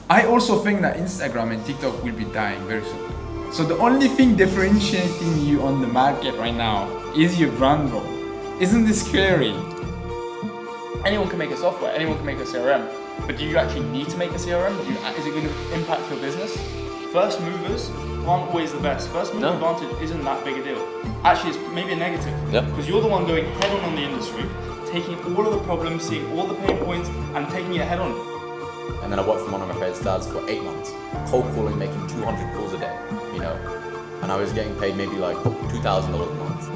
I also think that Instagram and TikTok will be dying very soon. So the only thing differentiating you on the market right now is your brand, bro. Isn't this scary? Anyone can make a software, anyone can make a CRM, but do you actually need to make a CRM? Is it going to impact your business? First movers aren't always the best. First mover advantage isn't that big a deal. Actually, it's maybe a negative. Because you're the one going head on the industry, taking all of the problems, seeing all the pain points, and taking it head on. And then I worked for one of my favorite startups for 8 months, cold calling, making 200 calls a day, you know, and I was getting paid maybe like $2,000 a month.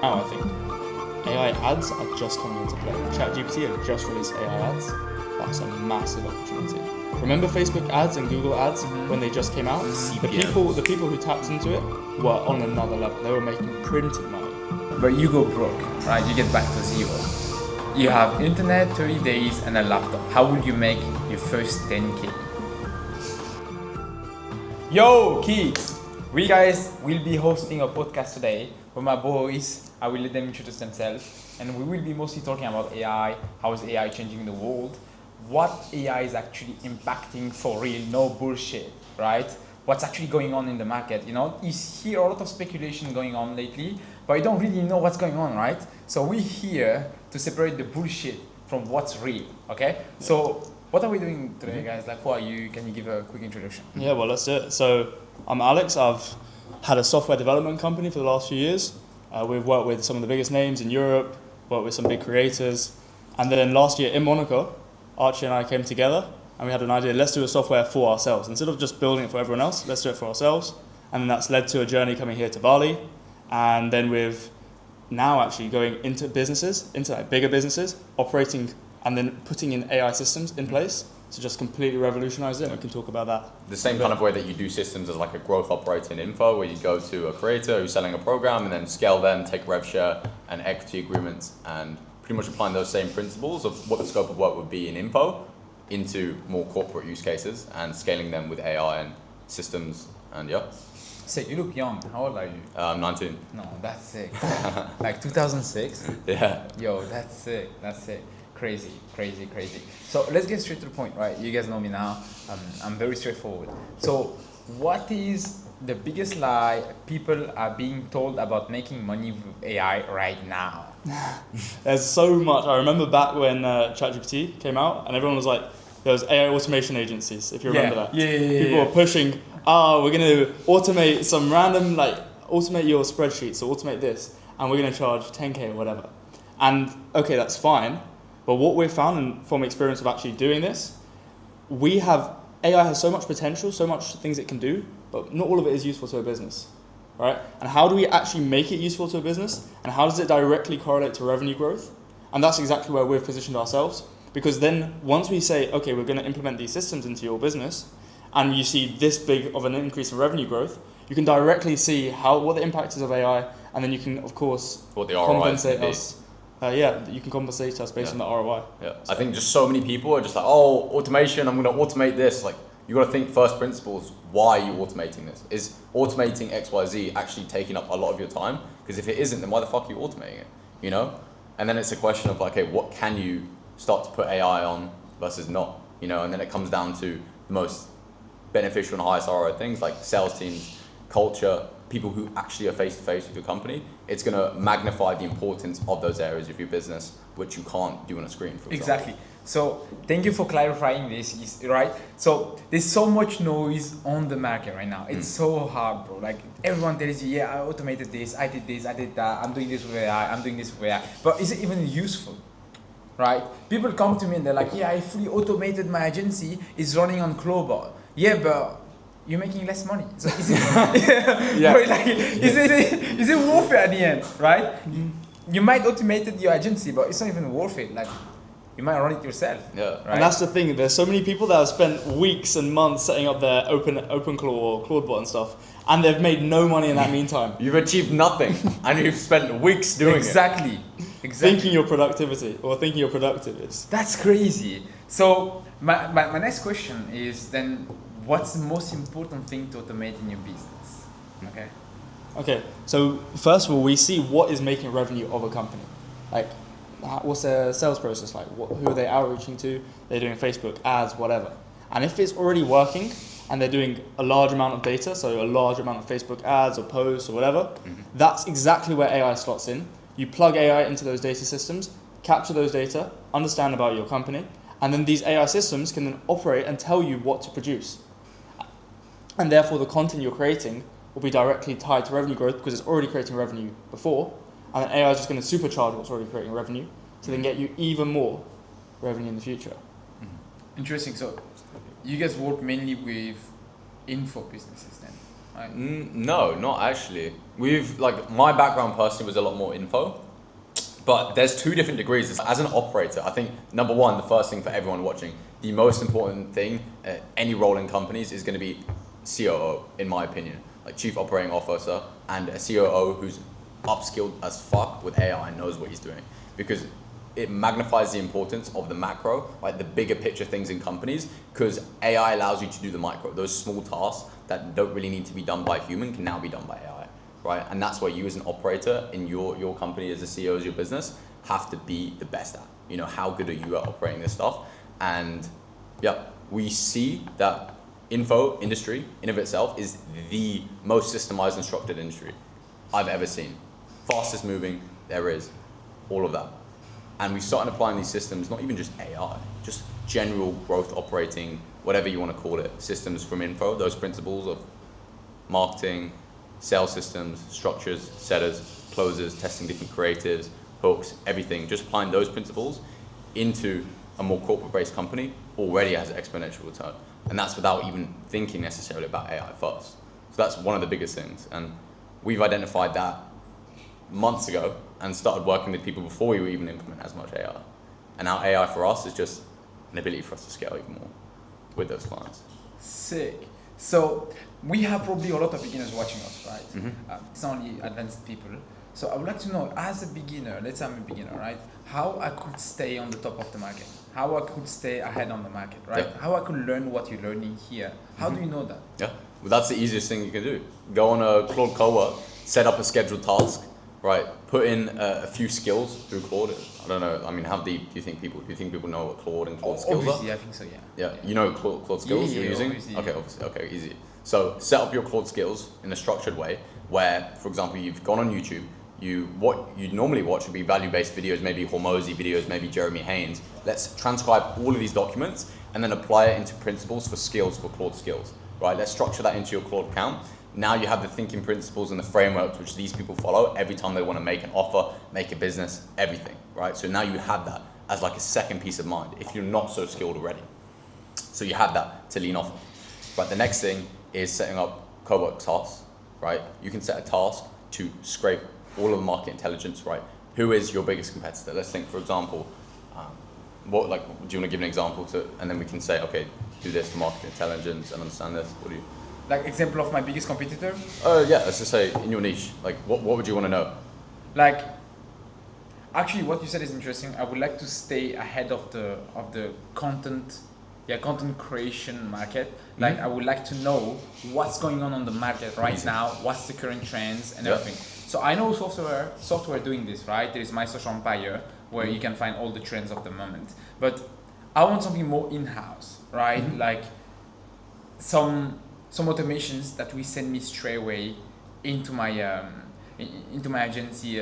Now I think AI ads are just coming into play. ChatGPT have just released AI ads. That's a massive opportunity. Remember Facebook ads and Google ads when they just came out? The people who tapped into it were on another level. They were making printed money. But you go broke, right? You get back to zero. You have internet, 30 days, and a laptop. How will you make your first 10K? Yo, kids! We guys will be hosting a podcast today with my boys. I will let them introduce themselves. And we will be mostly talking about AI, how is AI changing the world, what AI is actually impacting for real, no bullshit, right? What's actually going on in the market, you know? You hear a lot of speculation going on lately, but you don't really know what's going on, right? So we're here to separate the bullshit from what's real, okay? So what are we doing today, guys? Like, who are you? Can you give a quick introduction? Yeah, well, let's do it. So I'm Alex. I've had a software development company for the last few years. We've worked with some of the biggest names in Europe, worked with some big creators. And then last year in Monaco, Archie and I came together and we had an idea, let's do a software for ourselves. Instead of just building it for everyone else, let's do it for ourselves. And then that's led to a journey coming here to Bali. And then we've now actually going into businesses, into like bigger businesses, operating and then putting in AI systems in place to just completely revolutionize it. And we can talk about that. The same kind of way that you do systems as like a growth operator in info, where you go to a creator who's selling a program and then scale them, take rev share and equity agreements, and pretty much applying those same principles of what the scope of work would be in info into more corporate use cases and scaling them with AI and systems. And yeah. Sick, you look young. How old are you? I'm 19. No, that's sick. Like 2006? Yeah. Yo, that's sick. That's sick. Crazy. So let's get straight to the point, right? You guys know me now. I'm very straightforward. So what is the biggest lie people are being told about making money with AI right now? There's so much. I remember back when ChatGPT came out and everyone was like, there was AI automation agencies, if you remember that. Yeah. People were pushing, we're going to automate some random, automate your spreadsheets or automate this, and we're going to charge 10K or whatever. And okay, that's fine. But what we've found, and from experience of actually doing this, AI has so much potential, so much things it can do, but not all of it is useful to a business, right? And how do we actually make it useful to a business? And how does it directly correlate to revenue growth? And that's exactly where we've positioned ourselves. Because then once we say, okay, we're going to implement these systems into your business, and you see this big of an increase in revenue growth, you can directly see what the impact is of AI, and then you can, of course, what the ROI compensate us. You can compensate us based on the ROI. Yeah, I think just so many people are just like, oh, automation, I'm going to automate this. Like, you got to think first principles. Why are you automating this? Is automating XYZ actually taking up a lot of your time? Because if it isn't, then why the fuck are you automating it? You know? And then it's a question of like, okay, what can you start to put AI on versus not? You know, and then it comes down to the most beneficial and highest ROI things like sales teams, culture, people who actually are face-to-face with your company. It's going to magnify the importance of those areas of your business, which you can't do on a screen, for example. Exactly. So thank you for clarifying this, right? So there's so much noise on the market right now. It's so hard, bro. Like everyone tells you, yeah, I automated this, I did that, I'm doing this with AI, I'm doing this with AI. But is it even useful, right? People come to me and they're like, yeah, I fully automated my agency, it's running on Clobot. Yeah, but you're making less money. So is it, is it worth it at the end, right? You might automate your agency, but it's not even worth it. Like, you might run it yourself. Yeah. Right? And that's the thing. There's so many people that have spent weeks and months setting up their OpenClaw or ClaudeBot and stuff, and they've made no money in that meantime. You've achieved nothing, and you've spent weeks doing Exactly. Thinking your productivity or thinking you're productive is. That's crazy. So my next question is then, what's the most important thing to automate in your business? Okay, so first of all, we see what is making revenue of a company. Like, what's their sales process like? Who are they outreaching to? They're doing Facebook ads, whatever. And if it's already working and they're doing a large amount of data, so a large amount of Facebook ads or posts or whatever, that's exactly where AI slots in. You plug AI into those data systems, capture those data, understand about your company, and then these AI systems can then operate and tell you what to produce. And therefore the content you're creating will be directly tied to revenue growth because it's already creating revenue before, and then AI is just going to supercharge what's already creating revenue to then get you even more revenue in the future. Interesting. So you guys work mainly with info businesses then, right? No, not actually. My background personally was a lot more info, but there's two different degrees. As an operator, I think number one, the first thing for everyone watching, the most important thing at any role in companies is going to be COO, in my opinion, like Chief Operating Officer, and a COO who's upskilled as fuck with AI and knows what he's doing, because it magnifies the importance of the macro, like the bigger picture things in companies, because AI allows you to do the micro. Those small tasks that don't really need to be done by a human can now be done by AI, right? And that's where you as an operator in your company, as a CEO of your business, have to be the best at. You know, how good are you at operating this stuff? And yeah, we see that info industry in of itself is the most systemized and structured industry I've ever seen. Fastest moving there is, all of that. And we started applying these systems, not even just AI, just general growth operating, whatever you want to call it, systems from info, those principles of marketing, sales systems, structures, setters, closers, testing different creatives, hooks, everything, just applying those principles into a more corporate-based company already has an exponential return. And that's without even thinking necessarily about AI first. So that's one of the biggest things. And we've identified that months ago and started working with people before we even implement as much AI. And now AI for us is just an ability for us to scale even more with those clients. Sick. So we have probably a lot of beginners watching us, right? It's not only advanced people. So I would like to know, as a beginner, let's say I'm a beginner, right? How I could stay on the top of the market? How I could stay ahead on the market, right? Yeah. How I could learn what you're learning here? How do you know that? Yeah, well, that's the easiest thing you can do. Go on a Claude Cowork, set up a scheduled task, right? Put in a few skills through Claude. I don't know. I mean, how deep do you think people know what Claude and Claude skills are? Obviously, I think so. Yeah. Yeah, you know Claude skills you're using? Obviously. Okay, obviously. Okay, easy. So set up your Claude skills in a structured way where, for example, you've gone on YouTube, what you'd normally watch would be value-based videos, maybe Hormozy videos, maybe Jeremy Haynes. Let's transcribe all of these documents and then apply it into principles for skills, for Claude skills, right? Let's structure that into your Claude account. Now you have the thinking principles and the frameworks which these people follow every time they want to make an offer, make a business, everything, right? So now you have that as like a second peace of mind if you're not so skilled already. So you have that to lean off of. But the next thing is setting up co-work tasks, right? You can set a task to scrape all of the market intelligence, right? Who is your biggest competitor? Let's think, for example, do you want to give an example and then we can say, okay, do this for market intelligence and understand this. What do you? Like example of my biggest competitor? Yeah, let's just say in your niche, like what would you want to know? Like, actually what you said is interesting. I would like to stay ahead of the content creation market. Like I would like to know what's going on the market right now, what's the current trends and everything. So I know software doing this, right? There is My Social Empire where you can find all the trends of the moment. But I want something more in-house, right? Like some automations that will send me straight away into my agency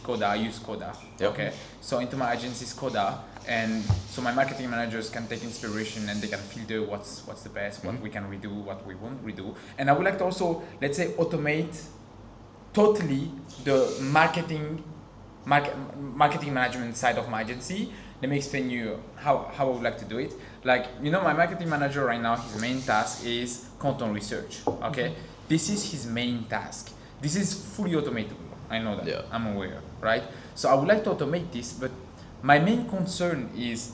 Coda. I use Coda. Okay, so into my agency's Coda, and so my marketing managers can take inspiration and they can filter what's the best, what we can redo, what we won't redo. And I would like to also, let's say, automate totally the marketing management side of my agency. Let me explain you how I would like to do it. Like, my marketing manager right now, his main task is content research. Okay, this is his main task. This is fully automatable. I know that. Yeah. I'm aware, right? So I would like to automate this, but my main concern is,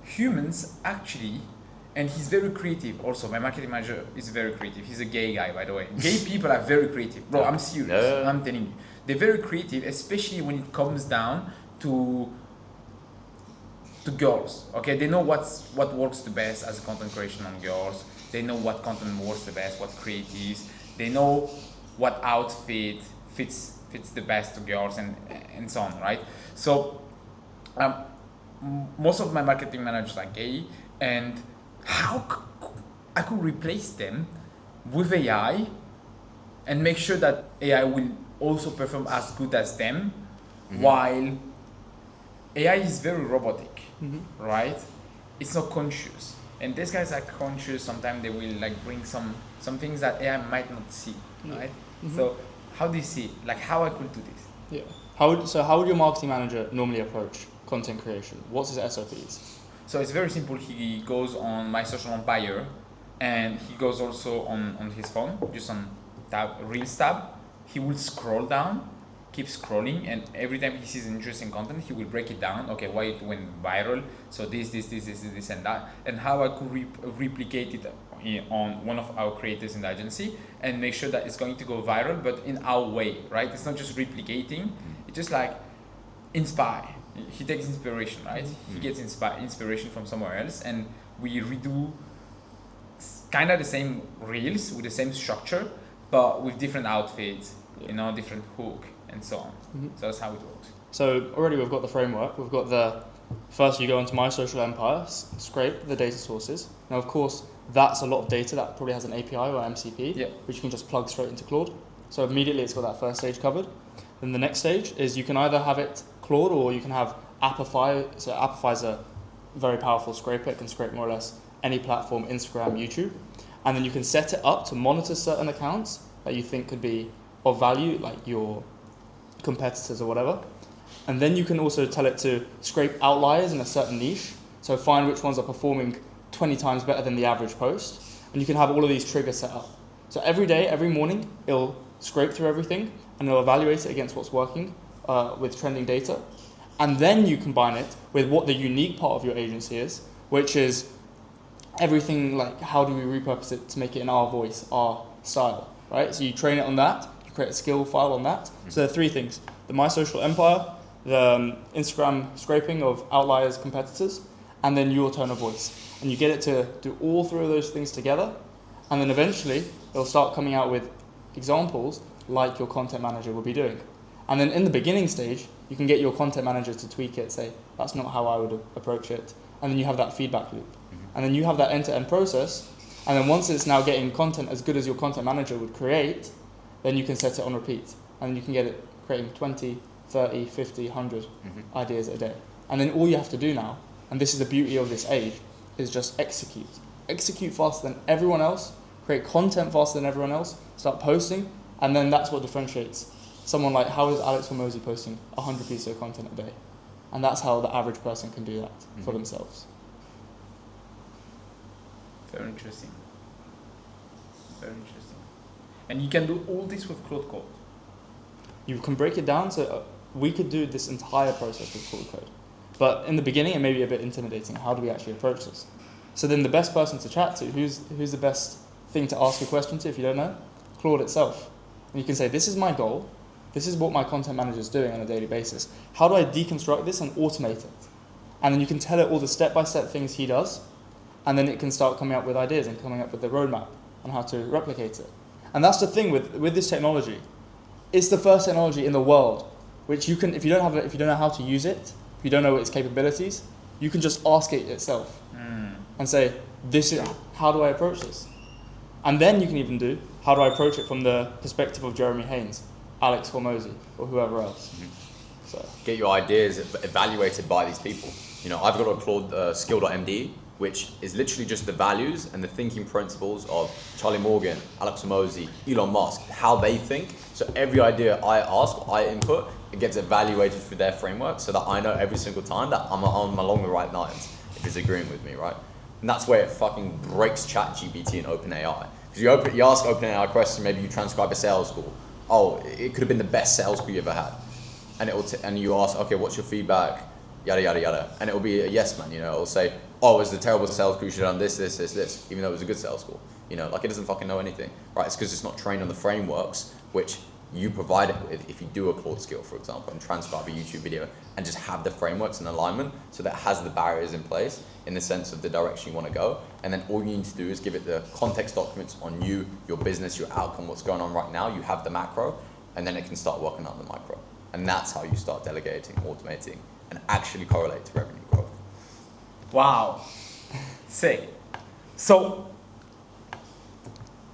humans actually, and he's very creative also. My marketing manager is very creative. He's a gay guy, by the way. Gay people are very creative. Bro, I'm serious. Yeah. I'm telling you. They're very creative, especially when it comes down to girls. Okay, they know what works the best as a content creation on girls. They know what content works the best, what creatives. They know what outfit fits the best to girls and so on, right? So most of my marketing managers are gay, and how I could replace them with AI and make sure that AI will also perform as good as them, while AI is very robotic, right? It's not conscious. And these guys are conscious. Sometimes they will like bring some things that AI might not see, right? So how do you see, like how I could do this? Yeah. How would your marketing manager normally approach content creation? What's his SOPs? So it's very simple. He goes on My Social Empire, and he goes also on his phone, just on Reels tab. He will scroll down, keep scrolling, and every time he sees interesting content, he will break it down. Okay, why it went viral? So this, and that, and how I could replicate it on one of our creators in the agency and make sure that it's going to go viral, but in our way, right? It's not just replicating. It's just like inspire. He takes inspiration, right? He gets inspiration from somewhere else, and we redo kind of the same reels with the same structure, but with different outfits, different hook, and so on. So that's how it works. So already we've got the framework. We've got first you go onto My Social Empire, scrape the data sources. Now, of course, that's a lot of data that probably has an API or MCP, which you can just plug straight into Claude. So immediately it's got that first stage covered. Then the next stage is you can either have it Claude or you can have Appify. So Appify is a very powerful scraper. It can scrape more or less any platform, Instagram, YouTube. And then you can set it up to monitor certain accounts that you think could be of value, like your competitors or whatever. And then you can also tell it to scrape outliers in a certain niche. So find which ones are performing 20 times better than the average post. And you can have all of these triggers set up. So every day, every morning, it'll scrape through everything and it'll evaluate it against what's working with trending data. And then you combine it with what the unique part of your agency is, which is everything like how do we repurpose it to make it in our voice, our style, right? So you train it on that, you create a skill file on that. So there are three things: the My Social Empire, the Instagram scraping of outliers, competitors, and then your tone of voice. And you get it to do all three of those things together, and then eventually it'll start coming out with examples like your content manager will be doing. And then in the beginning stage, you can get your content manager to tweak it, say, that's not how I would approach it. And then you have that feedback loop. And then you have that end-to-end process. And then once it's now getting content as good as your content manager would create, then you can set it on repeat. And you can get it creating 20, 30, 50, 100 ideas a day. And then all you have to do now, and this is the beauty of this age, is just execute. Execute faster than everyone else, create content faster than everyone else, start posting, and then that's what differentiates someone like, how is Alex Hormozy posting 100 pieces of content a day? And that's how the average person can do that for themselves. Very interesting. Very interesting. And you can do all this with Claude Code. You can break it down, so we could do this entire process with Claude Code. But in the beginning, it may be a bit intimidating. How do we actually approach this? So then the best person to chat to, who's the best thing to ask a question to if you don't know? Claude itself. And you can say, this is my goal. This is what my content manager is doing on a daily basis. How do I deconstruct this and automate it? And then you can tell it all the step-by-step things he does, and then it can start coming up with ideas and coming up with the roadmap on how to replicate it. And that's the thing with this technology. It's the first technology in the world which you can, if you don't know how to use it, if you don't know its capabilities, you can just ask it itself and say, how do I approach this? And then you can even do, how do I approach it from the perspective of Jeremy Haynes, Alex Hormozy, or whoever else. So get your ideas evaluated by these people. I've got a Claude skill.md, which is literally just the values and the thinking principles of Charlie Morgan, Alex Hormozy, Elon Musk, how they think. So every idea I ask, I input, it gets evaluated through their framework so that I know every single time that I'm along the right lines, if it's agreeing with me, right? And that's where it fucking breaks ChatGPT and OpenAI. Because you ask OpenAI a question, maybe you transcribe a sales call. Oh, it could have been the best sales call you ever had. And and you ask, okay, what's your feedback? Yada, yada, yada. And it will be a yes man, It'll say, oh, it was a terrible sales call, you should have done this, even though it was a good sales call. Like it doesn't fucking know anything, right? It's because it's not trained on the frameworks which you provide it with if you do a Claude skill, for example, and transcribe a YouTube video and just have the frameworks in alignment so that it has the barriers in place in the sense of the direction you want to go. And then all you need to do is give it the context documents on you, your business, your outcome, what's going on right now. You have the macro, and then it can start working on the micro. And that's how you start delegating, automating, and actually correlate to revenue growth. Wow. Sick. So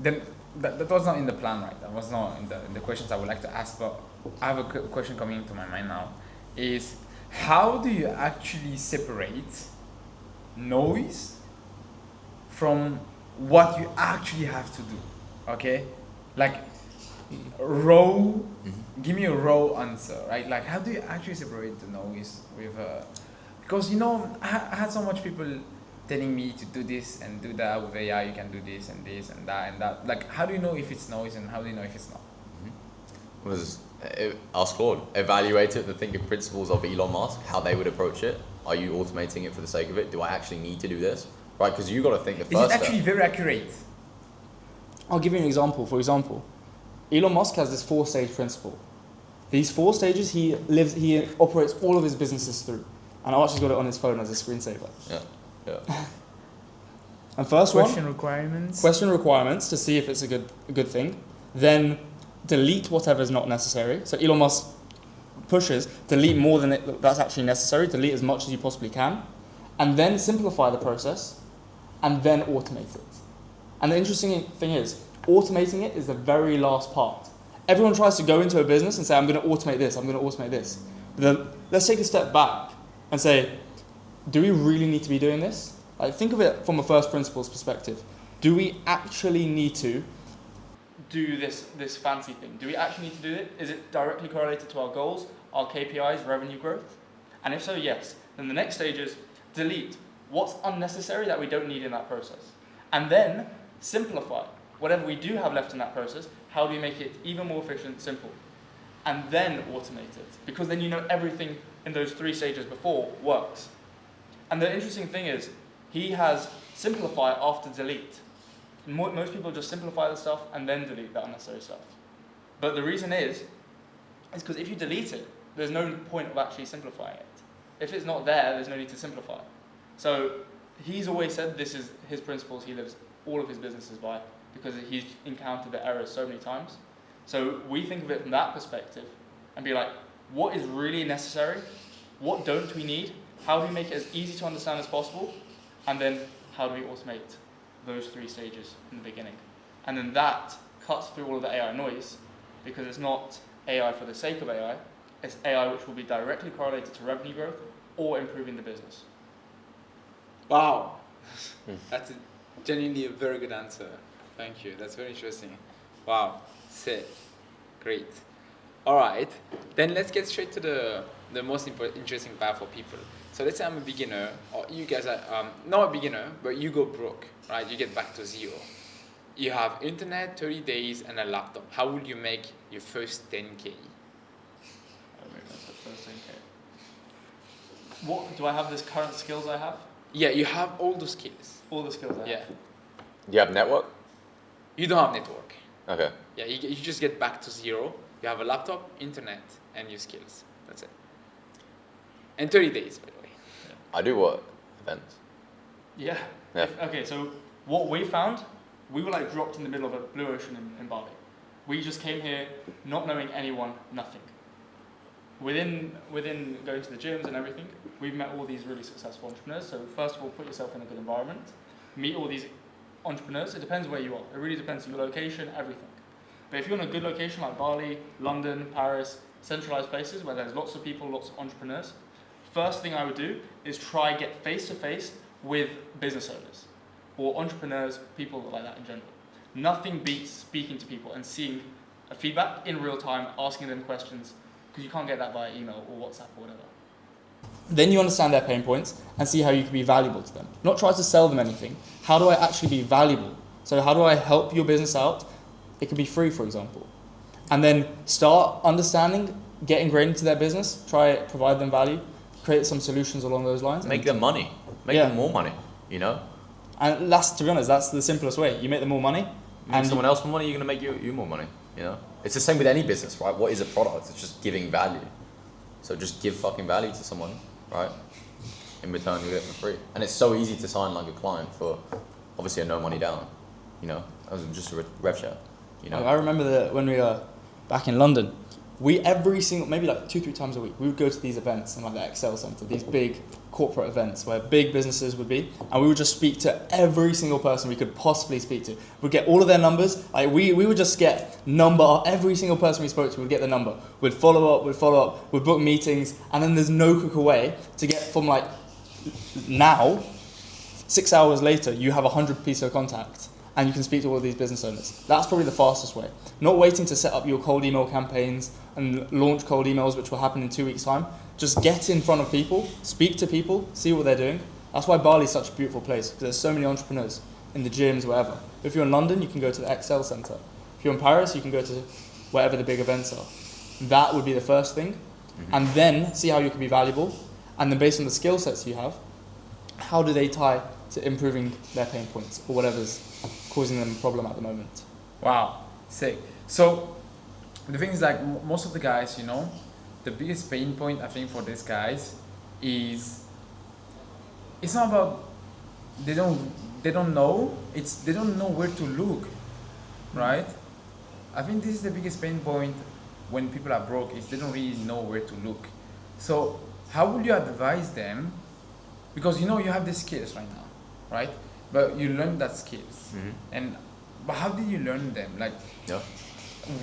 then that was not in the plan, right? That was not in the questions I would like to ask, but I have a question coming into my mind now. Is how do you actually separate noise from what you actually have to do? Okay, like raw. Give me a raw answer, right? Like how do you actually separate the noise with because I had so much people telling me to do this and do that with AI. You can do this and this and that and that. Like how do you know if it's noise and how do you know if it's not? Was our squad evaluated the thinking principles of Elon Musk, how they would approach it? Are you automating it for the sake of it? Do I actually need to do this? Right, because you got to think the first Is it actually very accurate? I'll give you an example. For example, Elon Musk has this 4-stage principle. These 4 stages he operates all of his businesses through. And Archie's got it on his phone as a screensaver. Yeah. And first Question one, requirements. question requirements to see if it's a good thing. Then delete whatever is not necessary. So Elon Musk pushes delete more than that's actually necessary. Delete as much as you possibly can, and then simplify the process, and then automate it. And the interesting thing is, automating it is the very last part. Everyone tries to go into a business and say, I'm going to automate this, I'm going to automate this. But let's take a step back and say, do we really need to be doing this? Like, think of it from a first principles perspective. Do we actually need to do this fancy thing? Do we actually need to do it? Is it directly correlated to our goals, our KPIs, revenue growth? And if so, yes. Then the next stage is delete what's unnecessary that we don't need in that process. And then simplify whatever we do have left in that process. How do we make it even more efficient, simple? And then automate it. Because then you know everything in those 3 stages before works. And the interesting thing is, he has simplify after delete. Most people just simplify the stuff and then delete the unnecessary stuff. But the reason is because if you delete it, there's no point of actually simplifying it. If it's not there, there's no need to simplify. So he's always said this is his principles he lives all of his businesses by, because he's encountered the errors so many times. So we think of it from that perspective and be like, what is really necessary? What don't we need? How do we make it as easy to understand as possible? And then how do we automate those 3 stages in the beginning? And then that cuts through all of the AI noise, because it's not AI for the sake of AI, it's AI which will be directly correlated to revenue growth or improving the business. Wow, that's genuinely a very good answer. Thank you. That's very interesting. Wow, sick, great. All right, then let's get straight to the most interesting part for people. So let's say I'm a beginner, or you guys are not a beginner, but you go broke, right? You get back to 0. You have internet, 30 days, and a laptop. How will you make your first 10K? What do I have? This current skills I have? Yeah, you have all the skills. All the skills I have. Yeah. Do you have network? You don't have network. Okay. Yeah, you just get back to 0. You have a laptop, internet, and your skills. That's it. And 30 days, by the way. I do what? Events. Yeah. Yeah. Okay, so what we found, we were like dropped in the middle of a blue ocean in Bali. We just came here not knowing anyone, nothing. Within going to the gyms and everything, we've met all these really successful entrepreneurs. So first of all, put yourself in a good environment, meet all these entrepreneurs. It depends where you are. It really depends on your location, everything. But if you're in a good location like Bali, London, Paris, centralized places where there's lots of people, lots of entrepreneurs, first thing I would do is try get face-to-face with business owners or entrepreneurs, people like that in general. Nothing beats speaking to people and seeing a feedback in real time, asking them questions, because you can't get that via email or WhatsApp or whatever. Then you understand their pain points and see how you can be valuable to them. Not try to sell them anything. How do I actually be valuable? So how do I help your business out? It could be free, for example. And then start understanding, get ingrained into their business, provide them value, create some solutions along those lines. Make them money. Make them more money, you know? And to be honest, that's the simplest way. You make them more money. Make someone else more money, you're going to make you more money, you know? It's the same with any business, right? What is a product? It's just giving value. So just give fucking value to someone, right? In return, you get it for free. And it's so easy to sign like a client for obviously a no money down, you know? That was just a rev share, you know? I remember that when we were back in London, we every single, maybe like 2-3 times a week, we would go to these events in like the Excel Center, these big corporate events where big businesses would be, and we would just speak to every single person we could possibly speak to. We'd get all of their numbers. Like we would just get number, every single person we spoke to would get the number. We'd follow up, we'd book meetings, and then there's no quicker way to get from like now, 6 hours later, you have 100 pieces of contact and you can speak to all of these business owners. That's probably the fastest way. Not waiting to set up your cold email campaigns and launch cold emails, which will happen in 2 weeks' time. Just get in front of people, speak to people, see what they're doing. That's why Bali is such a beautiful place, because there's so many entrepreneurs in the gyms, wherever. If you're in London, you can go to the Excel Center. If you're in Paris, you can go to wherever the big events are. That would be the first thing. And then see how you can be valuable. And then based on the skill sets you have, how do they tie to improving their pain points or whatever's causing them a problem at the moment. Wow, sick. So the thing is, like, most of the guys, you know, the biggest pain point I think for these guys is it's not about they don't know, it's they don't know where to look, right? I think this is the biggest pain point when people are broke, is they don't really know where to look. So how would you advise them? Because you know you have the skills right now, right? But you learn that skills, but how did you learn them? Like, Yeah.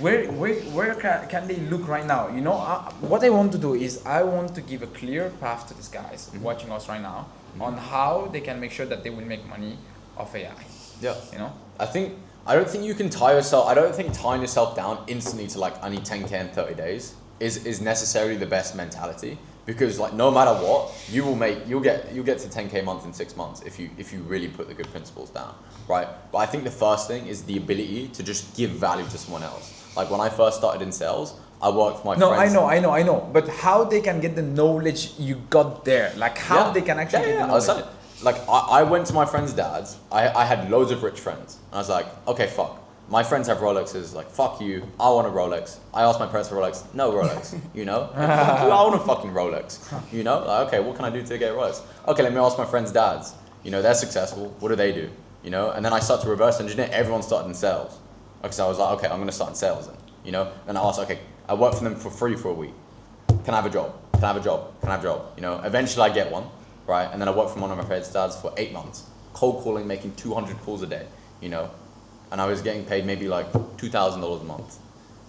where can they look right now? You know, what I want to do is I want to give a clear path to these guys watching us right now on how they can make sure that they will make money off AI. Yeah. You know, I don't think you can tie yourself. I don't think tying yourself down instantly to like I need 10K in 30 days is necessarily the best mentality, because like no matter what, you'll get to 10K a month in 6 months if you really put the good principles down, right? But I think the first thing is the ability to just give value to someone else. Like when I first started in sales, I worked for my friends. I know. But how they can get the knowledge you got there? Like how they can actually get the knowledge? Like I went to my friend's dad's. I had loads of rich friends. And I was like, okay, fuck. My friends have Rolexes. Like, fuck you. I want a Rolex. I asked my parents for Rolex. No Rolex. You know? Fuck you, I want a fucking Rolex. You know? Like, okay, what can I do to get a Rolex? Okay, let me ask my friends' dads. You know, they're successful. What do they do? You know? And then I start to reverse engineer. Everyone started in sales. Okay, so I was like, okay, I'm going to start in sales then. You know? And I asked, okay, I work for them for free for a week. Can I have a job? Can I have a job? Can I have a job? You know? Eventually I get one. Right, and then I worked for one of my parents' dads for 8 months, cold calling, making 200 calls a day, you know, and I was getting paid maybe like $2,000 a month,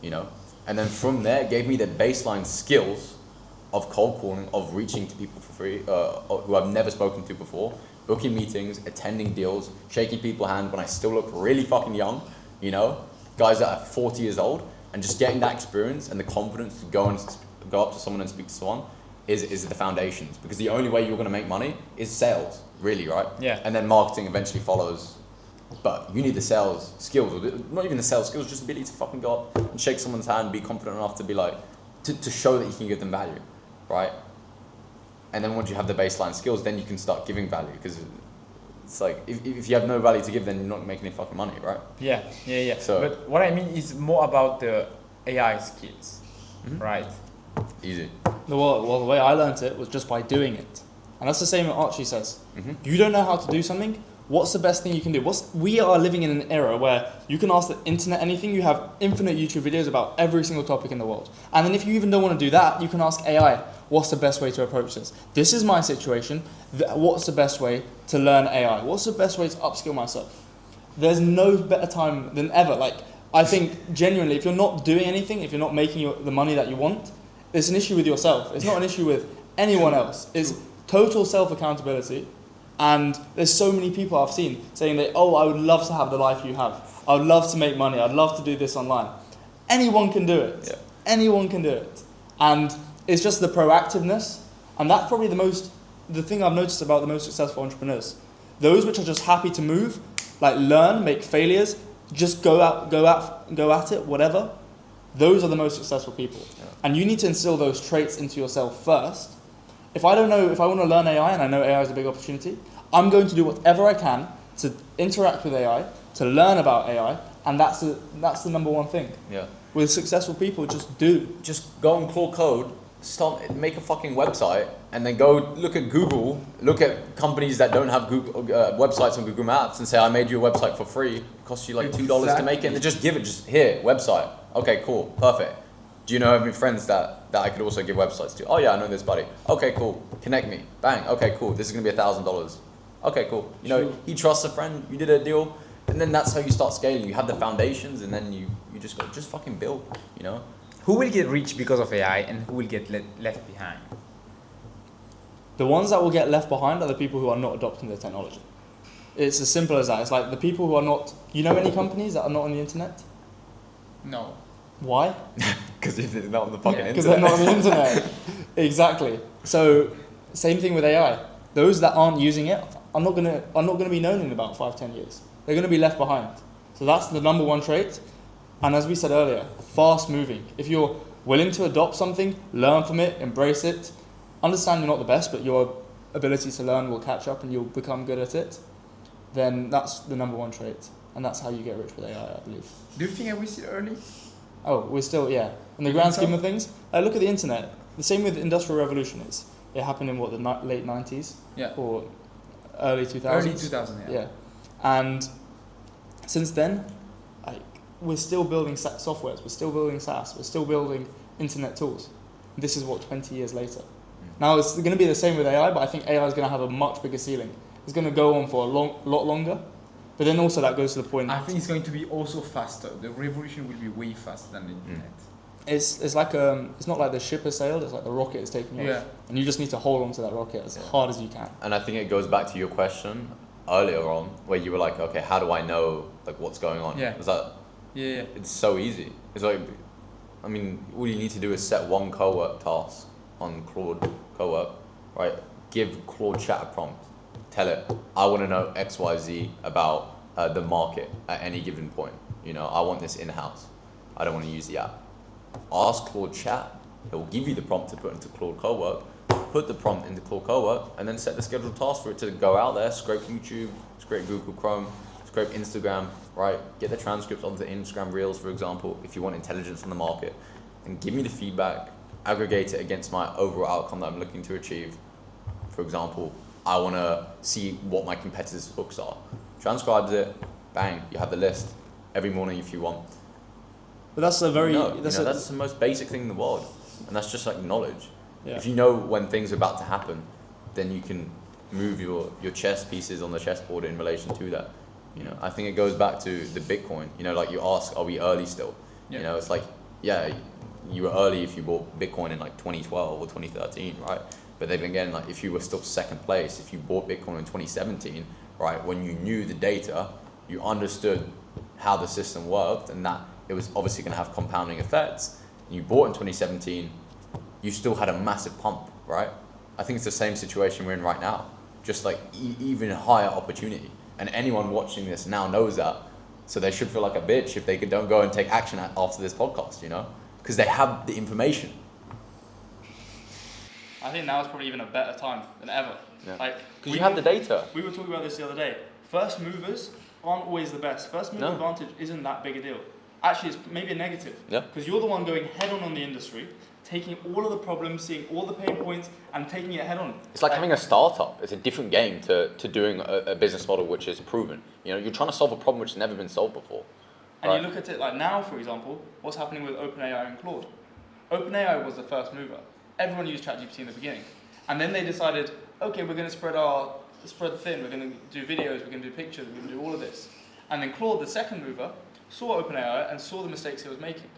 you know, and then from there it gave me the baseline skills of cold calling, of reaching to people for free, who I've never spoken to before, booking meetings, attending deals, shaking people's hands when I still look really fucking young, you know, guys that are 40 years old, and just getting that experience and the confidence to go up to someone and speak to someone is the foundations, because the only way you're going to make money is sales, really, right? Yeah. And then marketing eventually follows, but you need the sales skills, or not even the sales skills, just the ability to fucking go up and shake someone's hand, be confident enough to be like, to show that you can give them value, right? And then once you have the baseline skills, then you can start giving value, because it's like, if you have no value to give, then you're not making any fucking money, right? Yeah. So, but what I mean is more about the AI skills, right? Easy. Well, the way I learned it was just by doing it. And that's the same what Archie says. You don't know how to do something, what's the best thing you can do? We are living in an era where you can ask the internet anything, you have infinite YouTube videos about every single topic in the world. And then if you even don't want to do that, you can ask AI, what's the best way to approach this? This is my situation, what's the best way to learn AI? What's the best way to upskill myself? There's no better time than ever. Like, I think genuinely, if you're not doing anything, if you're not making the money that you want, it's an issue with yourself. It's not an issue with anyone else. It's total self-accountability. And there's so many people I've seen saying that, oh, I would love to have the life you have. I would love to make money. I'd love to do this online. Anyone can do it. Yeah. Anyone can do it. And it's just the proactiveness. And that's probably the thing I've noticed about the most successful entrepreneurs. Those which are just happy to move, like learn, make failures, just go at it, whatever. Those are the most successful people. Yeah. And you need to instill those traits into yourself first. If I don't know, if I want to learn AI and I know AI is a big opportunity, I'm going to do whatever I can to interact with AI, to learn about AI, and that's the number one thing. Yeah. With successful people, just go and Claude Code, make a fucking website, and then go look at Google, look at companies that don't have Google websites on Google Maps, and say, I made you a website for free. It costs you like $2 to make it, and then just give it, here, website. Okay, cool, perfect. Do you know any friends that I could also give websites to? Oh yeah, I know this buddy. Okay, cool. Connect me. Bang. Okay, cool. This is gonna be $1,000. Okay, cool. You know, True. he trusts a friend. You did a deal, and then that's how you start scaling. You have the foundations, and then you just go just fucking build. You know. Who will get rich because of AI and who will get left behind? The ones that will get left behind are the people who are not adopting the technology. It's as simple as that. It's like the people who are not. You know any companies that are not on the internet? No. Why? Because they're not on the fucking Because internet. they're not on the internet. Exactly. So same thing with AI. Those that aren't using it are not gonna be known in about 5-10 years. They're gonna be left behind. So that's the number one trait. And as we said earlier, fast moving. If you're willing to adopt something, learn from it, embrace it, understand you're not the best, but your ability to learn will catch up and you'll become good at it, then that's the number one trait. And that's how you get rich with AI, I believe. Do you think we're still early? Oh, we're still, yeah. In the You grand think so? scheme of things, look at the internet. The same with the Industrial Revolution is. It happened in the late 90s Yeah. or early 2000s. Early 2000, yeah. Yeah. And since then, like, we're still building softwares, we're still building SaaS, we're still building internet tools. This is what, 20 years later. Now it's going to be the same with AI, but I think AI is going to have a much bigger ceiling. It's going to go on for a lot longer. But then also that goes to the point. I think it's going to be also faster. The revolution will be way faster than the internet. It's like it's not like the ship has sailed. It's like the rocket is taking off, Yeah. and you just need to hold on to that rocket as hard as you can. And I think it goes back to your question earlier on, where you were like, okay, how do I know like what's going on? Yeah. Is that Yeah. it's so easy. It's like, I mean, all you need to do is set one co-work task on Claude co-work, right? Give Claude chat a prompt. Tell it, I want to know X, Y, Z about the market at any given point. You know, I want this in-house. I don't want to use the app. Ask Claude chat. It will give you the prompt to put into Claude co-work. Put the prompt into Claude co-work, and then set the scheduled task for it to go out there, scrape YouTube, scrape Google Chrome, scrape Instagram, right? Get the transcripts onto Instagram Reels, for example, if you want intelligence on the market, and give me the feedback, aggregate it against my overall outcome that I'm looking to achieve. For example, I want to see what my competitors' hooks are. Transcribes it, bang, you have the list every morning if you want. But that's a very That's the most basic thing in the world, and that's just like knowledge. Yeah. If you know when things are about to happen, then you can move your chess pieces on the chessboard in relation to that. You know, I think it goes back to the Bitcoin. You know, like you ask, are we early still? Yeah. You know, it's like, yeah, you were early if you bought Bitcoin in like 2012 or 2013, right? But then again, like if you were still second place, if you bought Bitcoin in 2017, right, when you knew the data, you understood how the system worked and that it was obviously going to have compounding effects. And you bought in 2017, you still had a massive pump, right? I think it's the same situation we're in right now, just like even higher opportunity. And anyone watching this now knows that, so they should feel like a bitch if they don't go and take action after this podcast, you know, because they have the information. I think now is probably even a better time than ever. Yeah. Like, Because you have the data. We were talking about this the other day. First movers aren't always the best. First mover No. advantage isn't that big a deal. Actually, it's maybe a negative. Yeah. Because you're the one going head on the industry, taking all of the problems, seeing all the pain points, and taking it head on. It's like having a startup. It's a different game to doing a business model which is proven. You know, you're trying to solve a problem which has never been solved before. And Right. you look at it like now, for example, what's happening with OpenAI and Claude. OpenAI was the first mover. Everyone used ChatGPT in the beginning. And then they decided, okay, we're going to spread thin, we're going to do videos, we're going to do pictures, we're going to do all of this. And then Claude, the second mover, saw OpenAI and saw the mistakes it was making.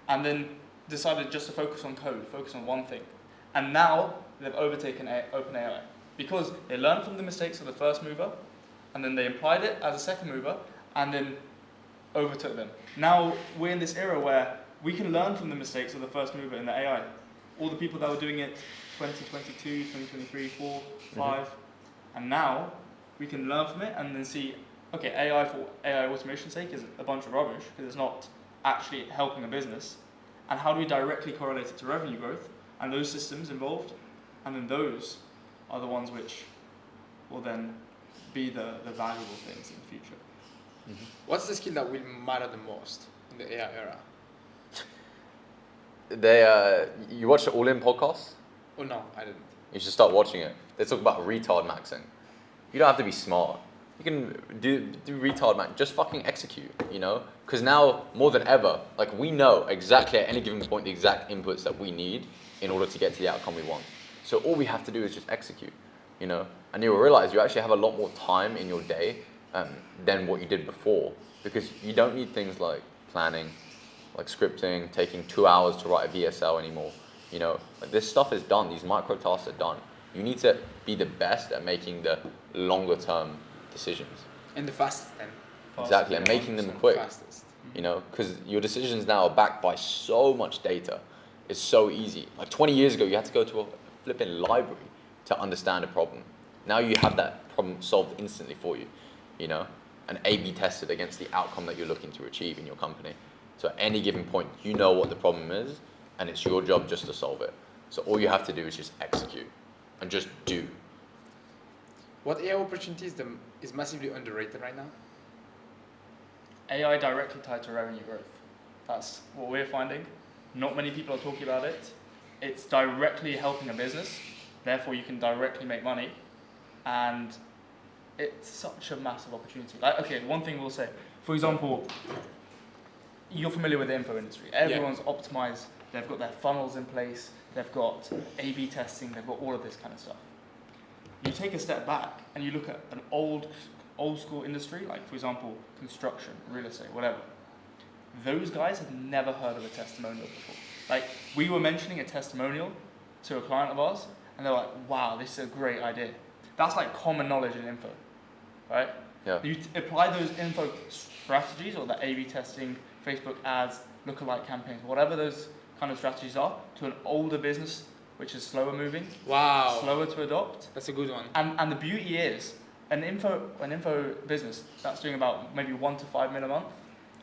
And then decided just to focus on code, focus on one thing. And now they've overtaken OpenAI because they learned from the mistakes of the first mover, and then they applied it as a second mover, and then overtook them. Now we're in this era where we can learn from the mistakes of the first mover in the AI. All the people that were doing it 2022, 2023, 4, 5, and now we can learn from it and then see, okay, AI for AI automation's sake is a bunch of rubbish because it's not actually helping a business. And how do we directly correlate it to revenue growth and those systems involved? And then those are the ones which will then be the valuable things in the future. What's the skill that will matter the most in the AI era? You watch the All In podcast? Oh no, I didn't. You should start watching it. They talk about retard maxing. You don't have to be smart. do retard, man. Just fucking execute, you know? Because now more than ever, like we know exactly at any given point the exact inputs that we need in order to get to the outcome we want. So all we have to do is just execute, you know? And you'll realize you actually have a lot more time in your day than what you did before, because you don't need things like planning, like scripting, taking 2 hours to write a VSL anymore. You know, like this stuff is done. These micro tasks are done. You need to be the best at making the longer term decisions. And the fastest then. Exactly, and making them quick. Fastest. You know, because your decisions now are backed by so much data. It's so easy. Like 20 years ago, you had to go to a flipping library to understand a problem. Now you have that problem solved instantly for you, you know, and A/B tested against the outcome that you're looking to achieve in your company. So at any given point, you know what the problem is, and it's your job just to solve it. So all you have to do is just execute and just do. What AI opportunity is massively underrated right now? AI directly tied to revenue growth. That's what we're finding. Not many people are talking about it. It's directly helping a business, therefore you can directly make money, and it's such a massive opportunity. Like, okay, one thing we'll say, for example, you're familiar with the info industry. Everyone's optimized, they've got their funnels in place, they've got A/B testing, they've got all of this kind of stuff. You take a step back and you look at an old school industry, like for example, construction, real estate, whatever. Those guys had never heard of a testimonial before. Like, we were mentioning a testimonial to a client of ours, and they're like, wow, this is a great idea. That's like common knowledge in info, right? Yeah. You apply those info strategies, or the A/B testing, Facebook ads, lookalike campaigns, whatever those kind of strategies are, to an older business which is slower moving, Wow. slower to adopt. That's a good one. And the beauty is, an info business that's doing about maybe 1 to 5 mil a month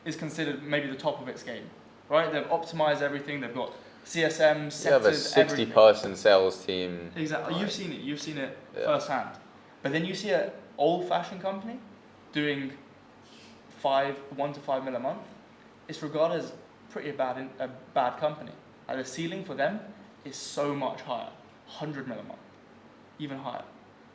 is considered maybe the top of its game, right? They've optimized everything. They've got CSM, sectors, You have a 60-person sales team. Exactly. Right. You've seen it Yeah. firsthand. But then you see an old-fashioned company doing 1 to 5 mil a month. It's regarded as a bad company. Like, the ceiling for them is so much higher, 100 mil a month, even higher.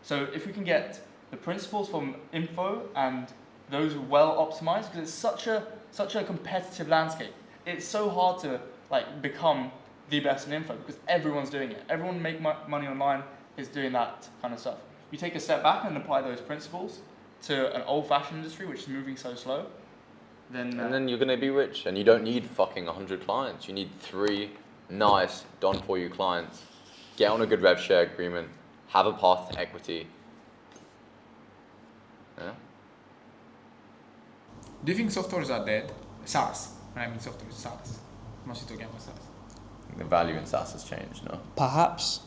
So if we can get the principles from info and those well optimized, because it's such a competitive landscape. It's so hard to like become the best in info because everyone's doing it. Everyone make money online is doing that kind of stuff. You take a step back and apply those principles to an old-fashioned industry which is moving so slow, then And then you're going to be rich, and you don't need fucking 100 clients. You need 3 nice, done-for-you clients. Get on a good rev share agreement. Have a path to equity. Yeah. Do you think softwares are dead? SaaS. When I mean software, SaaS. Mostly talking about SaaS. The value in SaaS has changed, no? perhaps,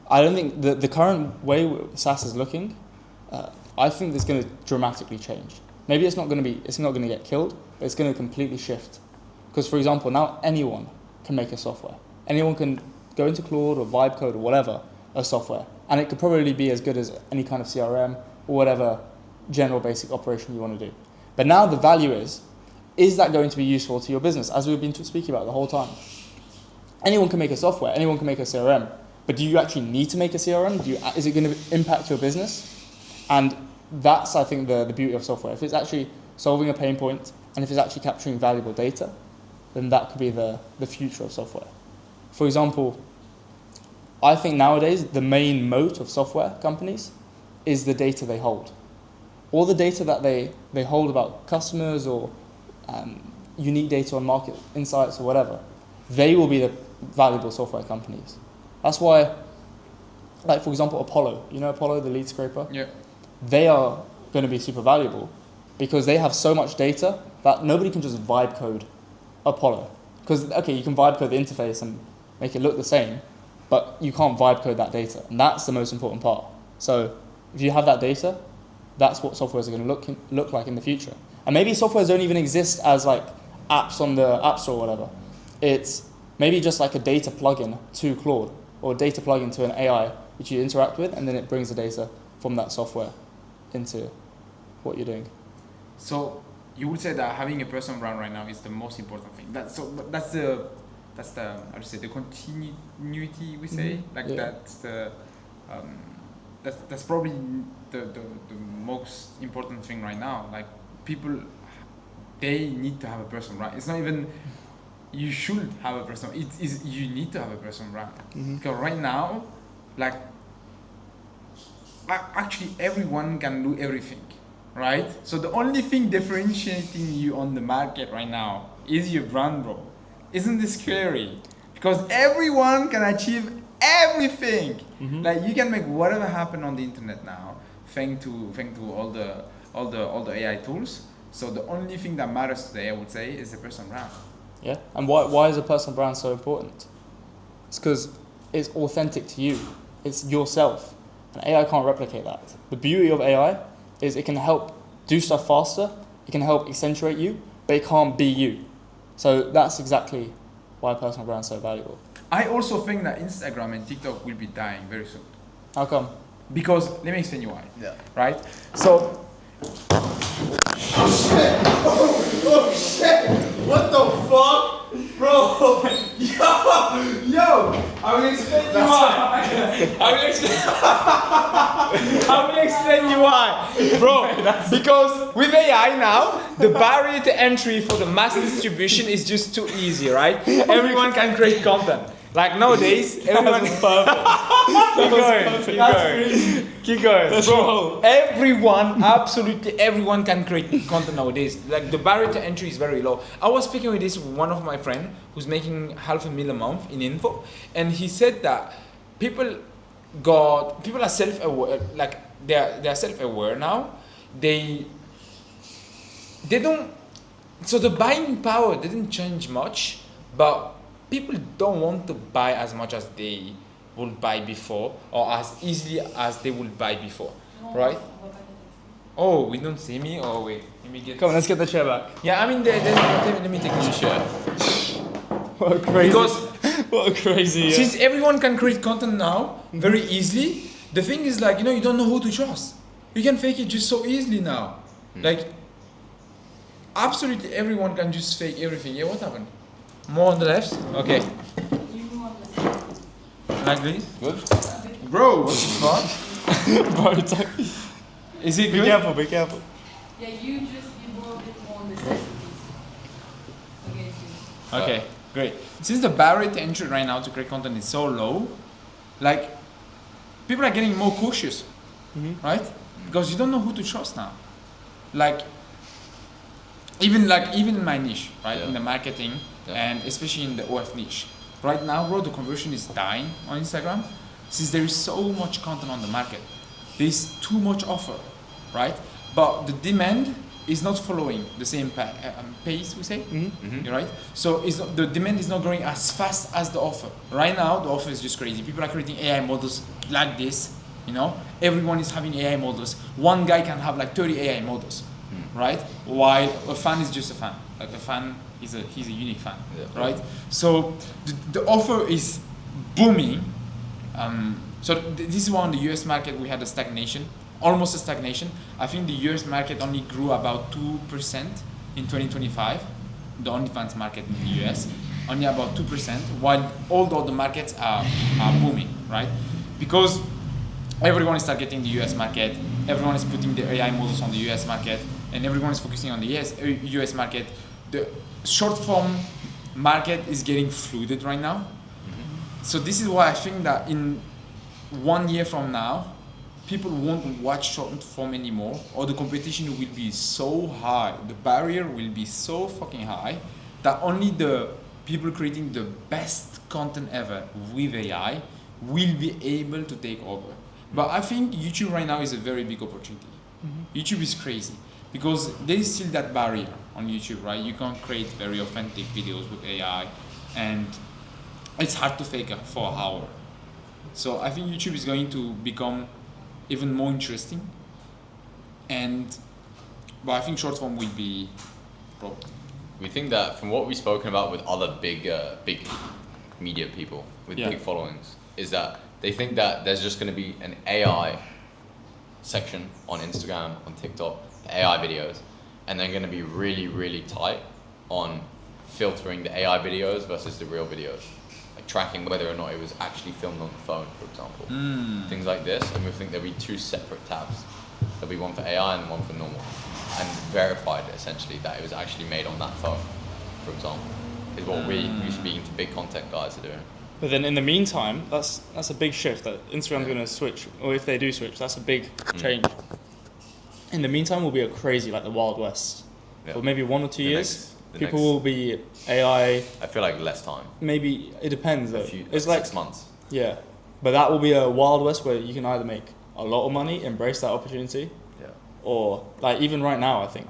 I don't think the current way SaaS is looking, I think it's going to dramatically change. Maybe it's not going to get killed, but it's going to completely shift. Because for example, now anyone can make a software. Anyone can go into Claude or Vibe Code or whatever, a software. And it could probably be as good as any kind of CRM or whatever general basic operation you want to do. But now the value is that going to be useful to your business, as we've been speaking about the whole time? Anyone can make a software, anyone can make a CRM, but do you actually need to make a CRM? Is it going to impact your business? And that's, I think, the beauty of software. If it's actually solving a pain point, and if it's actually capturing valuable data, then that could be the future of software. For example, I think nowadays the main moat of software companies is the data they hold. All the data that they hold about customers or unique data on market insights or whatever, they will be the valuable software companies. That's why, like for example, Apollo, you know Apollo, the lead scraper? Yeah. They are going to be super valuable because they have so much data that nobody can just vibe code Apollo. Because, okay, you can vibe code the interface and make it look the same, but you can't vibe code that data. And that's the most important part. So if you have that data, that's what softwares are going to look like in the future. And maybe softwares don't even exist as like apps on the App Store or whatever. It's maybe just like a data plugin to Claude or a data plugin to an AI which you interact with, and then it brings the data from that software into what you're doing. So you would say that having a person around right now is the most important thing. That's the how to say, the continuity we say, Mm-hmm. like Yeah. that's the that's probably the most important thing right now. Like people, they need to have a personal brand. It's not even you should have a personal. It is you need to have a personal brand because right now, like actually everyone can do everything, right? So the only thing differentiating you on the market right now is your brand, bro. Isn't this scary? Because everyone can achieve everything. Like you can make whatever happen on the internet now, thanks to all the AI tools. So the only thing that matters today, I would say, is the personal brand. Yeah. And why is a personal brand so important? It's because it's authentic to you. It's yourself. And AI can't replicate that. The beauty of AI is it can help do stuff faster. It can help accentuate you, but it can't be you. So that's exactly why a personal brand is so valuable. I also think that Instagram and TikTok will be dying very soon. How come? Because let me explain you why. Yeah. Right? So Oh shit! What the fuck? Bro! Yo! I will explain you why. I will explain you why. Bro, because with AI now, the barrier to entry for the mass distribution is just too easy, right? Everyone can create content. Like nowadays, everyone is perfect. Keep going. Bro, everyone, absolutely everyone can create content nowadays. Like the barrier to entry is very low. I was speaking with one of my friend who's making $500,000 a month in info, and he said that people are self-aware, like they're self-aware now. They don't, so the buying power didn't change much, but people don't want to buy as much as they would buy before, or as easily as they would buy before, right? Oh, we don't see me? Oh wait, let me get. Come on, let's get the chair back. Yeah, I mean, let me take a new chair. What a crazy. Because what a crazy. since everyone can create content now very easily, the thing is like, you don't know who to trust. You can fake it just so easily now. Like, absolutely everyone can just fake everything. Yeah, what happened? More on the left? Okay. Like this? Good. Bro, what the fuck? Bro, don't- Is it be good? careful, be careful. Yeah, you go a bit more on the necessities against you. Okay, great. Since the barrier to entry right now to create content is so low, like, people are getting more cautious, right? Because you don't know who to trust now. Like, even in my niche, right? Yeah. In the marketing and especially in the OF niche. Right now, bro, the conversion is dying on Instagram since there is so much content on the market. There's too much offer, right? But the demand is not following the same pace, we say, right? So the demand is not growing as fast as the offer. Right now, the offer is just crazy. People are creating AI models like this, Everyone is having AI models. One guy can have like 30 AI models, right? While a fan is just a fan. Like a fan, he's a unique fan, right? So the offer is booming. This is why on the US market we had a stagnation, almost a stagnation. I think the US market only grew about 2% in 2025. The OnlyFans market in the US, only about 2%, while all the other markets are booming, right? Because everyone is targeting the US market, everyone is putting the AI models on the US market, and everyone is focusing on the US market. The short form market is getting flooded right now. So this is why I think that in 1 year from now, people won't watch short form anymore, or the competition will be so high, the barrier will be so fucking high, that only the people creating the best content ever with AI will be able to take over. But I think YouTube right now is a very big opportunity. YouTube is crazy because there is still that barrier on YouTube, right? You can't create very authentic videos with AI, and it's hard to fake it for an hour. So I think YouTube is going to become even more interesting, but I think short form will be probably. We think that from what we've spoken about with other big media people with big followings, is that they think that there's just going to be an AI section on Instagram, on TikTok, AI videos, and they're going to be really, really tight on filtering the AI videos versus the real videos. Like like tracking whether or not it was actually filmed on the phone, for example. Things like this, and we think there'll be two separate tabs. There'll be one for AI and one for normal, and verified essentially that it was actually made on that phone, for example, is what we speaking to big content guys are doing. But then in the meantime, that's a big shift that Instagram's going to switch, or if they do switch, that's a big change. In the meantime, will be a crazy, like the Wild West. For maybe 1 or 2 years, people will be AI. I feel like less time. Maybe, it depends though. It's like 6 months. Yeah, but that will be a Wild West where you can either make a lot of money, embrace that opportunity, or like even right now, I think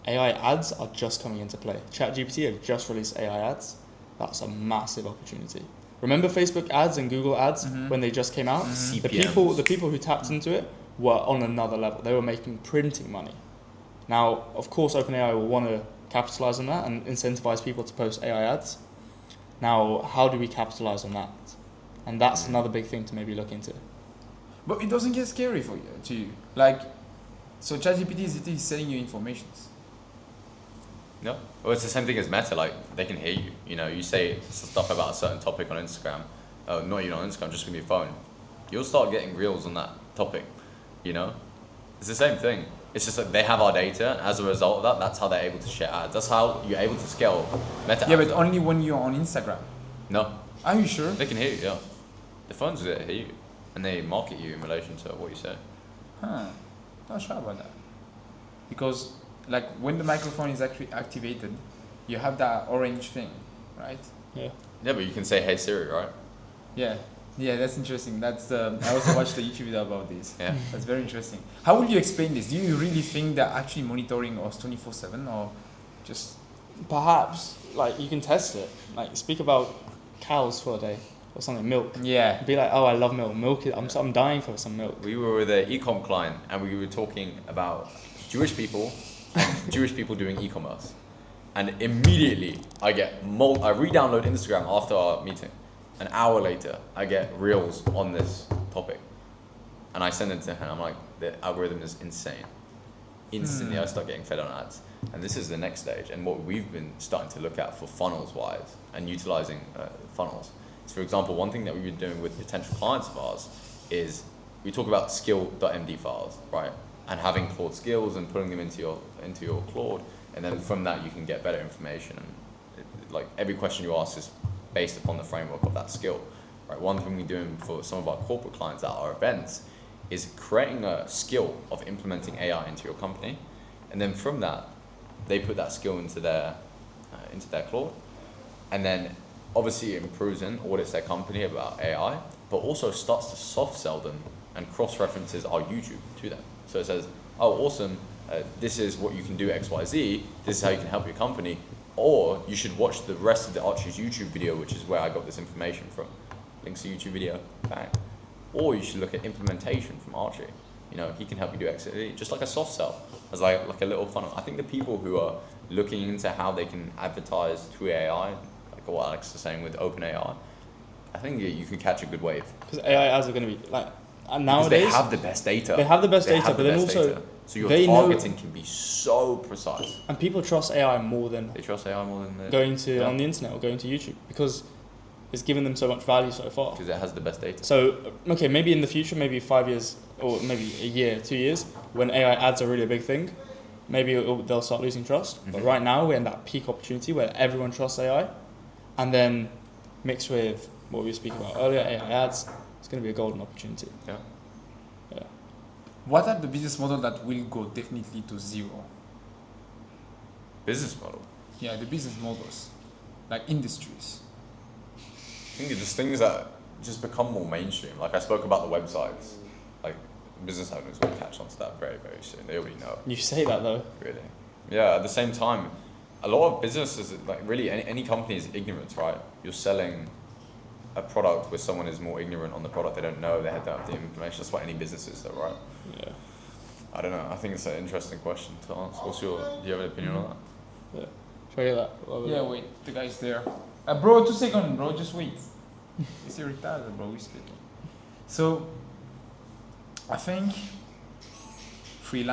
AI ads are just coming into play. ChatGPT have just released AI ads. That's a massive opportunity. Remember Facebook ads and Google ads when they just came out? The people who tapped into it were on another level. They were making printing money. Now, of course, OpenAI will want to capitalize on that and incentivize people to post AI ads. Now, how do we capitalize on that? And that's another big thing to maybe look into. But it doesn't get scary for you, to you. Like, so ChatGPT is selling you information. No. Well, it's the same thing as Meta. Like, they can hear you. You know, you say stuff about a certain topic on Instagram. Not even on Instagram, just with your phone. You'll start getting reels on that topic. You know, it's the same thing. It's just that they have our data, and as a result of that, that's how they're able to share ads. That's how you're able to scale Meta. Yeah, but only when you're on Instagram. No. Are you sure? They can hear you. Yeah. The phones will hear you, and they market you in relation to what you say. Not sure about that. Because like when the microphone is actually activated, you have that orange thing, right? Yeah. Yeah, but you can say, "Hey Siri," right? Yeah, that's interesting. That's I also watched a YouTube video about this. Yeah. That's very interesting. How would you explain this? Do you really think that actually monitoring us 24/7 or just Perhaps, like, you can test it. Like, speak about cows for a day or something, milk. Yeah. Be like, oh, I love milk. I'm dying for some milk. We were with an e-com client, and we were talking about Jewish people and Jewish people doing e-commerce. And immediately, I re-download Instagram after our meeting. An hour later, I get reels on this topic. And I send it to her, and I'm like, the algorithm is insane. Instantly, I start getting fed on ads. And this is the next stage. And what we've been starting to look at for funnels-wise and utilizing funnels. So, for example, one thing that we've been doing with potential clients of ours is we talk about skill.md files, right? And having Claude skills and putting them into your Claude. And then from that, you can get better information. And like every question you ask is based upon the framework of that skill. Right? One thing we're doing for some of our corporate clients at our events is creating a skill of implementing AI into your company, and then from that, they put that skill into their Claude, and then obviously it improves and audits their company about AI, but also starts to soft sell them and cross-references our YouTube to them. So it says, oh, awesome, this is what you can do XYZ, this is how you can help your company, or you should watch the rest of the Archie's YouTube video, which is where I got this information from. Links to YouTube video, bang. Or you should look at implementation from Archie. You know, he can help you do XYZ, just like a soft sell, as like a little funnel. I think the people who are looking into how they can advertise through AI, like what Alex is saying with OpenAI, I think you can catch a good wave. Because AI ads are going to be like, nowadays they have the best data. They have the best data, but then also so your targeting can be so precise. And people trust AI more than they trust AI more than going to on the internet or going to YouTube, because it's given them so much value so far. Because it has the best data. So okay, maybe in the future, maybe 5 years or maybe a year, 2 years, when AI ads are really a big thing, maybe they'll start losing trust. Mm-hmm. But right now we're in that peak opportunity where everyone trusts AI, and then mixed with what we were speaking about earlier, AI ads, it's going to be a golden opportunity. Yeah. What are the business model that will go definitely to zero? Business model? Yeah, the business models, like industries. I think it's just things that just become more mainstream. Like I spoke about the websites. Like business owners will catch on to that very, very soon. They already know. You say that though. Really? Yeah, at the same time, a lot of businesses, like really any company is ignorance, right? You're selling a product where someone is more ignorant on the product, they don't know, they don't have the information. That's what any business is though, right? Yeah. I don't know. I think it's an interesting question to answer. Do you have an opinion on that? Yeah. Should I get that? Yeah, wait, the guy's there. Bro, 2 seconds, bro, just wait. It's retarded, bro, we speak. So, I think freelance